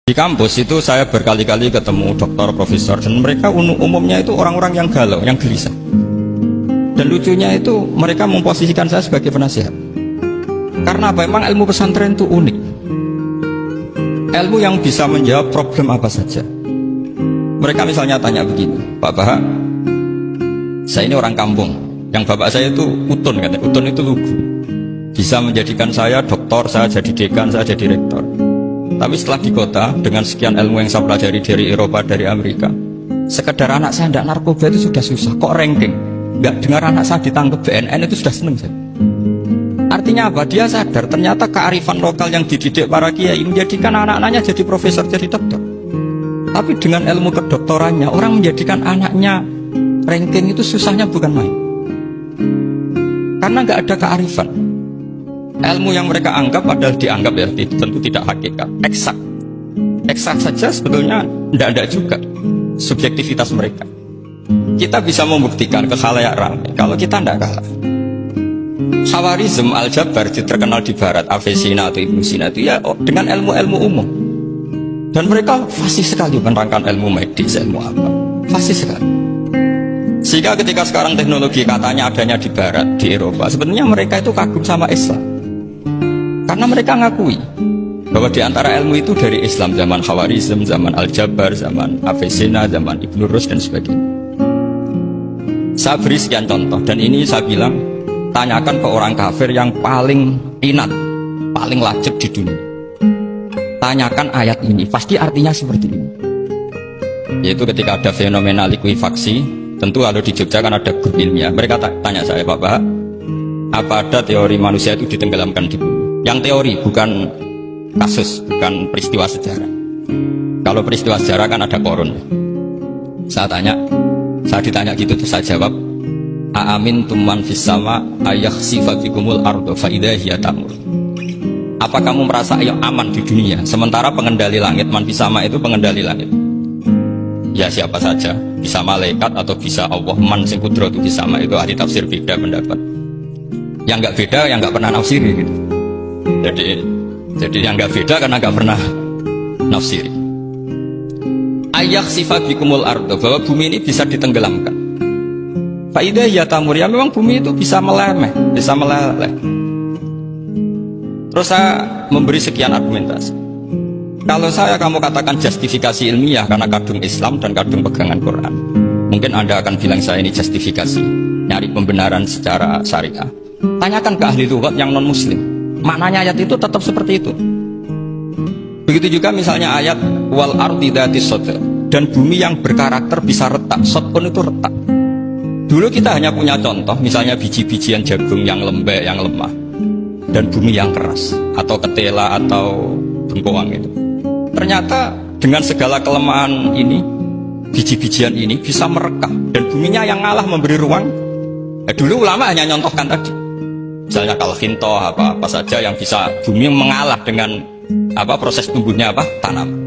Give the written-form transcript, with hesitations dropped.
Di kampus itu saya berkali-kali ketemu dokter, profesor, dan mereka umumnya itu orang-orang yang galau, yang gelisah. Dan lucunya itu mereka memposisikan saya sebagai penasihat. Karena apa? Memang ilmu pesantren itu unik. Ilmu yang bisa menjawab problem apa saja. Mereka misalnya tanya begini, Pak Baha, saya ini orang kampung, yang bapak saya itu Utun, katanya. Utun itu lugu, bisa menjadikan saya doktor, saya jadi dekan, saya jadi rektor. Tapi setelah di kota, dengan sekian ilmu yang saya pelajari dari Eropa, dari Amerika, sekedar anak saya tidak narkoba itu sudah susah. Kok ranking? Nggak dengar anak saya ditangkap BNN itu sudah seneng saya. Artinya apa? Dia sadar ternyata kearifan lokal yang dididik para kiai menjadikan anak-anaknya jadi profesor, jadi dokter. Tapi dengan ilmu kedoktorannya, orang menjadikan anaknya ranking itu susahnya bukan main. Karena nggak ada kearifan. Ilmu yang mereka anggap adalah dianggap ya, tentu tidak hakikat, eksak. Eksak saja sebetulnya tidak ada juga subjektivitas mereka. Kita bisa membuktikan ke khalayak ramai kalau kita tidak kalah. Khawarizm Al-Jabar terkenal di barat, Avicenna atau Ibnu Sina itu ya dengan ilmu-ilmu umum. Dan mereka fasih sekali menerangkan ilmu medis, ilmu apa, fasih sekali. Sehingga ketika sekarang teknologi katanya adanya di barat, di Eropa, sebenarnya mereka itu kagum sama Islam. Karena mereka ngakui bahwa di antara ilmu itu dari Islam, zaman Khawarizm, zaman Al-Jabar, zaman Avicenna, zaman Ibnu Rus dan sebagainya. Saya beri sekian contoh, dan ini saya bilang, tanyakan ke orang kafir yang paling inat, paling lacek di dunia. Tanyakan ayat ini, pasti artinya seperti ini. Yaitu ketika ada fenomena likuifaksi, tentu kalau di Jogja kan ada grup ilmiah. Mereka tanya saya, Pak Bah, apa ada teori manusia itu ditenggelamkan di bumi? Yang teori, bukan kasus, bukan peristiwa sejarah. Kalau peristiwa sejarah kan ada korun. Saya ditanya gitu, terus saya jawab, Aamin tuman fis sama ayakhsifa bikumul ardo fa idza hiya tamur. Apa kamu merasa aman di dunia sementara pengendali langit, man fis sama itu pengendali langit? Ya siapa saja, bisa malaikat atau bisa Allah, man sing kudratu fis sama, itu ahli tafsir beda pendapat. Yang nggak beda, yang nggak pernah nafsiri gitu. Jadi yang nggak beda karena nggak pernah nafsiri. Ayakhsifa bikumul ardo, bahwa bumi ini bisa ditenggelamkan. Faidah ya tamur, ya memang bumi itu bisa meleleh, bisa meleleh. Terus saya memberi sekian argumentasi. Kalau kamu katakan justifikasi ilmiah karena kadung Islam dan kadung pegangan Quran, mungkin Anda akan bilang saya ini justifikasi, nyari pembenaran secara syariah. Tanyakan ke ahli lughat yang non muslim, maknanya ayat itu tetap seperti itu. Begitu juga misalnya ayat wal ardi dzatis sodr, dan bumi yang berkarakter bisa retak, sodpun itu retak. Dulu kita hanya punya contoh, misalnya biji-bijian jagung yang lembek, yang lemah, dan bumi yang keras, atau ketela, atau bengkoang itu. Ternyata dengan segala kelemahan ini, biji-bijian ini bisa merekah, dan buminya yang ngalah memberi ruang. Dulu ulama hanya nyontohkan tadi, misalnya kalkhinto, apa saja yang bisa bumi mengalah dengan proses tumbuhnya tanam.